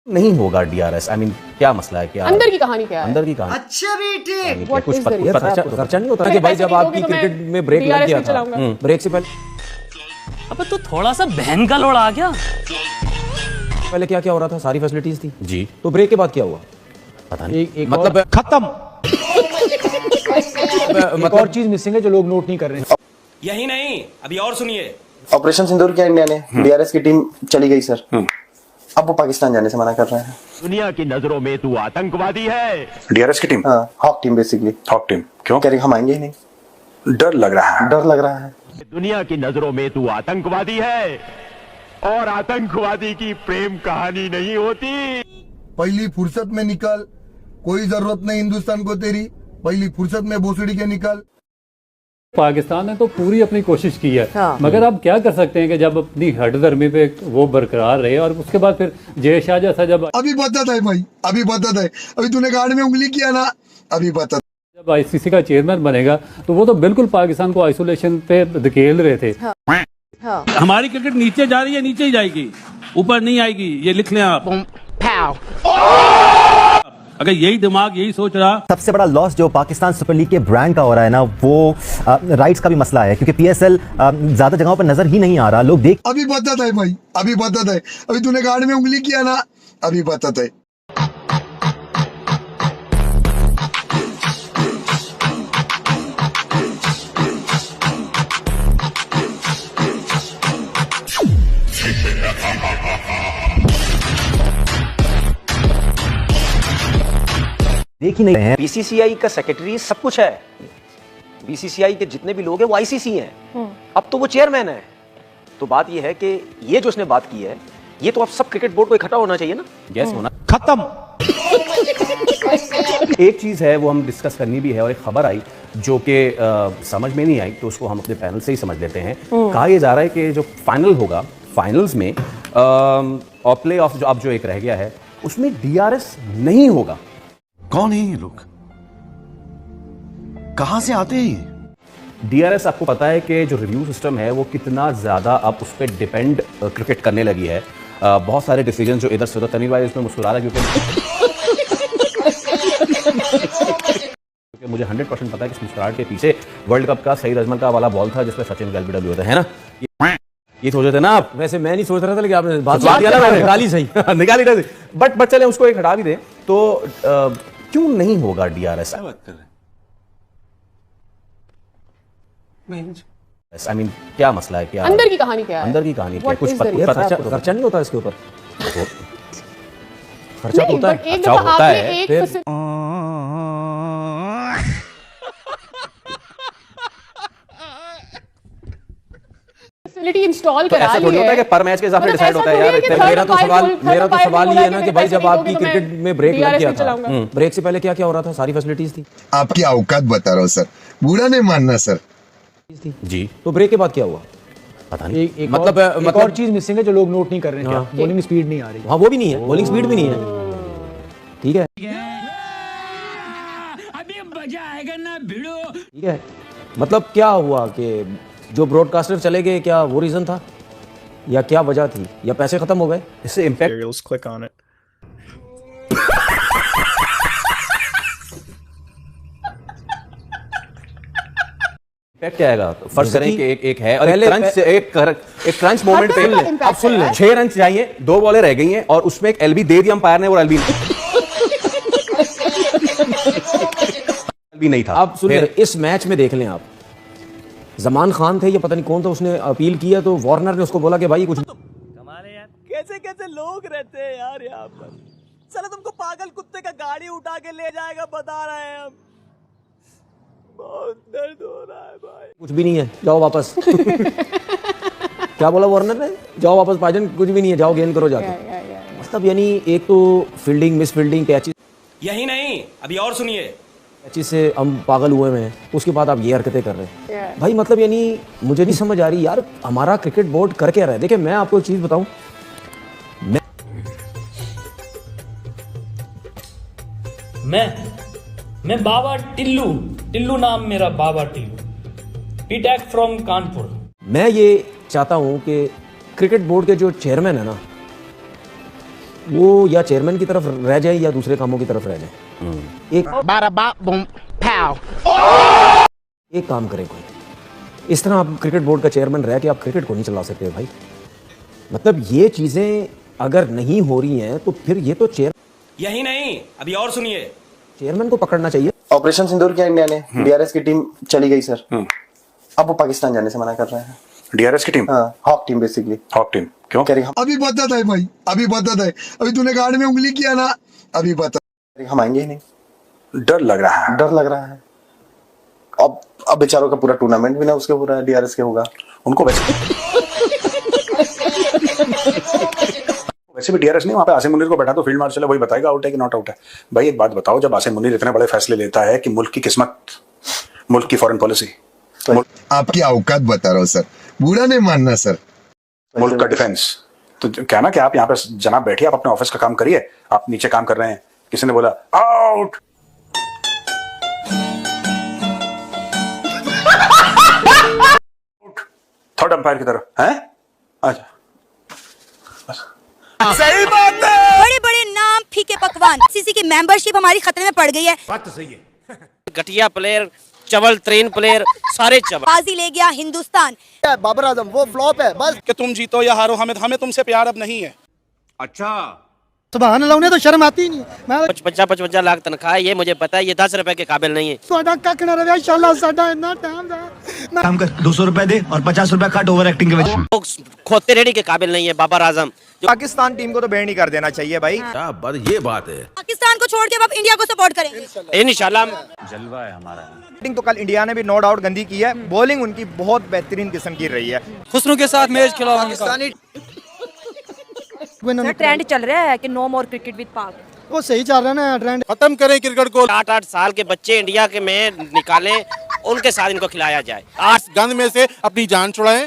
नहीं होगा DRS. I mean क्या मसला है, क्या अंदर की कहानी क्या है? अंदर की कहानी अच्छा बेटे कुछ खर्चा नहीं होता कि भाई जब आपकी क्रिकेट में ब्रेक लग गया था, ब्रेक से अबे तो थोड़ा सा बहन का लोड़ा आ गया। पहले क्या क्या हो रहा था, सारी फैसिलिटीज थी जी, तो ब्रेक के बाद क्या हुआ पता नहीं। मतलब खत्म। एक और चीज मिसिंग है जो लोग नोट नहीं कर रहे हैं। यही नहीं, अभी और सुनिए। ऑपरेशन सिंदूर किया इंडिया ने, डीआरएस की टीम चली गई सर। अब वो पाकिस्तान जाने से मना कर रहे हैं। दुनिया की नजरों में तू आतंकवादी है। डीआरएस की team, hawk team basically. Hawk team क्यों? कह रही हम आएंगे ही नहीं, डर लग रहा है। डर लग रहा है। दुनिया की नजरों में तू आतंकवादी है और आतंकवादी की प्रेम कहानी नहीं होती। पहली फुर्सत में निकल, कोई जरूरत नहीं हिंदुस्तान को तेरी, पहली फुर्सत में भोसड़ी के निकल। पाकिस्तान ने तो पूरी अपनी कोशिश की है, मगर अब क्या कर सकते हैं कि जब अपनी हठधर्मी पे वो बरकरार रहे और उसके बाद फिर जय शाह जैसा जब अभी बता था भाई, अभी बता था, अभी तूने गाड़ में उंगली किया ना, अभी बता। जब आईसीसी का चेयरमैन बनेगा तो वो तो बिल्कुल पाकिस्तान को आइसोलेशन पे धकेल रहे थे। हमारी क्रिकेट नीचे जा रही है, नीचे ही जाएगी, ऊपर नहीं आएगी, ये लिख लें आप। अगर यही दिमाग यही सोच रहा। सबसे बड़ा लॉस जो पाकिस्तान सुपर लीग के ब्रांड का हो रहा है ना, वो राइट्स का भी मसला है, क्योंकि पीएसएल ज्यादा जगहों पर नजर ही नहीं आ रहा। लोग देख अभी बता था भाई, अभी बता था, अभी तूने गाड़ में उंगली किया ना, अभी बता था। देख ही नहीं रहे हैं। बीसीसीआई का सेक्रेटरी सब कुछ है, बीसीसीआई के जितने भी लोग हैं वो आईसीसी हैं, अब तो वो चेयरमैन है। तो बात ये है कि ये जो उसने बात की है, ये तो अब सब क्रिकेट बोर्ड को इकट्ठा होना चाहिए ना, गैस होना खत्म। एक चीज है वो हम डिस्कस करनी भी है, और एक खबर आई जो कि समझ में नहीं आई, तो उसको हम अपने पैनल से ही समझ लेते हैं। कहा यह जा रहा है कि जो फाइनल होगा, फाइनल्स में और प्ले ऑफ जो अब जो एक रह गया है, उसमें डीआरएस नहीं होगा। कौन है ये लोग, कहां से आते हैं? डीआरएस आपको पता है कि जो रिव्यू सिस्टम है वो कितना ज्यादा अब उस पर डिपेंड क्रिकेट करने लगी है। बहुत सारे डिसीजन जो इधर से उधर, तनवीर भाई इसमें मुस्कुरा रहा है क्योंकि मुझे 100% पता है कि इस मुस्कुराहट के पीछे वर्ल्ड कप का सही रजमल का वाला बॉल था जिसमें सचिन का एलबीडब्ल्यू होता है ना। ये सोच रहे थे ना आप, वैसे मैं नहीं सोच रहा था, लेकिन आपने बात दिया ना, मैंने निकाली सही निकाली रहे, बट चले उसको एक हटा भी दें तो क्यों नहीं होगा डीआरएस? बात कर रहे हैं? आई मीन क्या मसला है, क्या अंदर की कहानी क्या है? अंदर की कहानी क्या? कुछ खर्चा नहीं होता इसके ऊपर? खर्चा तो होता है, खर्चा होता है फिर। फैसिलिटी इंस्टॉल तो ऐसा थोड़ी होता है कि पर मैच के हिसाब से डिसाइड होता है यार। मेरा तो सवाल ये है ना कि भाई जब आपकी क्रिकेट में ब्रेक लग गया था, ब्रेक से पहले क्या क्या हो रहा था, सारी फैसिलिटीज थी। आपकी औकात बता रहा हूँ सर, बुरा नहीं मानना सर जी। तो ब्रेक के बाद क्या हुआ पता नहीं। एक और चीज मिसिंग है जो लोग नोट नहीं कर रहे हैं, बॉलिंग स्पीड नहीं आ रही। हाँ वो भी नहीं है, बॉलिंग स्पीड भी नहीं है। ठीक है, अभी मजा आएगा ना भिड़ो। ठीक है, मतलब क्या हुआ कि जो ब्रॉडकास्टर चले गए, क्या वो रीजन था या क्या वजह थी, या पैसे खत्म हो गए? इससे impact click on it. Impact क्या आएगा? फर्स्ट करें कि एक है और एक क्रंच मोमेंट पे अब सुन ले, 6 रन चाहिए, 2 बॉलें रह गई हैं और उसमें एक एलबी दे दिया अंपायर ने, और एलबी नहीं था। अब सुन, इस मैच में देख लें आप, जमान खान थे, ये पता नहीं कौन था, उसने अपील किया तो वार्नर ने उसको बोला कि भाई कुछ कमाल है यार, कैसे कैसे लोग रहते हैं यार यहाँ पर। चलो तुमको पागल कुत्ते का गाड़ी उठा के ले जाएगा, बता रहे हैं हम। बहुत दर्द हो रहा है भाई। कुछ भी नहीं है, जाओ वापस क्या बोला वार्नर ने? जाओ वापस भाईजान, कुछ भी नहीं है, जाओ गेंद करो जाके। मतलब यानी एक तो फील्डिंग, मिस फील्डिंग, कैचेस, यही नहीं, अभी और सुनिए। कैचेस से हम पागल हुए हैं, उसके बाद आप ये हरकतें कर रहे हैं भाई। मतलब यानी मुझे नहीं समझ आ रही यार, हमारा क्रिकेट बोर्ड कर क्या रहा है? देखिए मैं आपको एक चीज बताऊं, मैं बाबा टिल्लू नाम मेरा, बाबा टिल्लू, पीटैक फ्रॉम कानपुर। मैं ये चाहता हूं कि क्रिकेट बोर्ड के जो चेयरमैन है ना, वो या चेयरमैन की तरफ रह जाए या दूसरे कामों की तरफ रह जाए। एक काम करें कोई, इस तरह आप क्रिकेट बोर्ड का चेयरमैन रह के आप क्रिकेट को नहीं चला सकते भाई। मतलब ये चीजें अगर नहीं हो रही हैं तो फिर ये तो यही नहीं, अभी और सुनिए। चेयरमैन को पकड़ना चाहिए। ऑपरेशन सिंदूर किया इंडिया ने, डीआरएस की टीम चली गई सर। अब वो पाकिस्तान जाने से मना कर रहे हैं। डीआरएस की टीम? हाँ, hawk team basically. Hawk team क्यों? कह रही अभी बता था भाई, अभी बता था, अभी तूने गाड़ में उंगली किया ना, अभी बता। हम आएंगे ही नहीं। डर लग रहा है। डर लग रहा है। अब बेचारों का पूरा टूर्नामेंट भी ना उसके हो रहा है, डीआरएस के होगा। उनको वैसे भी डीआरएस नहीं, वहाँ पे आसिम मुनीर को बैठा तो फील्ड मार्शल है, वही बताएगा आउट है कि नॉट आउट है। भाई एक बात बताओ, जब आसिम मुनीर इतने बड़े फैसले लेता है कि मुल्क की किस्मत, मुल्क की फॉरेन पॉलिसी, आपकी औकात बता रहा हूँ सर, बुरा नहीं मानना सर, मुल्क का डिफेंस, तो कहना कि आप यहाँ पे जनाब बैठिए, आप अपने ऑफिस का काम करिए, आप नीचे काम कर रहे हैं। किसी ने बोला आउट, थर्ड अंपायर की तरफ है। अच्छा सही बात है। बड़े बड़े नाम, फीके पकवान, सीसी की मेंबरशिप हमारी खतरे में पड़ गई है। बात तो सही है। घटिया प्लेयर, चवल ट्रेन प्लेयर, सारे चवल। बाजी ले गया हिंदुस्तान। बाबर आजम वो फ्लॉप है बस। कि तुम जीतो या हारो, हमें तुमसे प्यार अब नहीं है। अच्छा, सुभान अल्लाह, उन्हें तो शर्म आती ही नहीं। मैं 55 लाख तनख्वाह है, ये मुझे पता है, ये 10 रुपए के काबिल नहीं है। ਤੁਹਾਡਾ ਕੱਖ ਨਾ ਰਵੇ इंशाल्लाह, ਸਾਡਾ ਇੰਨਾ ਟਾਈਮ ਦਾ काम कर 200 रुपए दे और 50 रुपए काट ओवर एक्टिंग के वजह। लोग खोते रेडी के काबिल नहीं है बाबर आजम। पाकिस्तान टीम को तो बैन ही कर देना चाहिए भाई। ये बात है। पाकिस्तान को छोड़ के अब इंडिया को सपोर्ट करेंगे इंशाल्लाह। जलवा है हमारा। बैटिंग तो कल इंडिया ने भी नो डाउट गंदी की है, बॉलिंग उनकी बहुत बेहतरीन किस्म की रही है। खुसरू के साथ मैच खिलाओगे। ट्रेंड चल रहा है कि नो मोर क्रिकेट विद पाक। वो सही चल रहा है ना ट्रेंड। खत्म करें क्रिकेट को। 8-8 साल के बच्चे इंडिया के में निकालें, उनके साथ इनको खिलाया जाए। 8 गंद में से अपनी जान छुड़ाएं।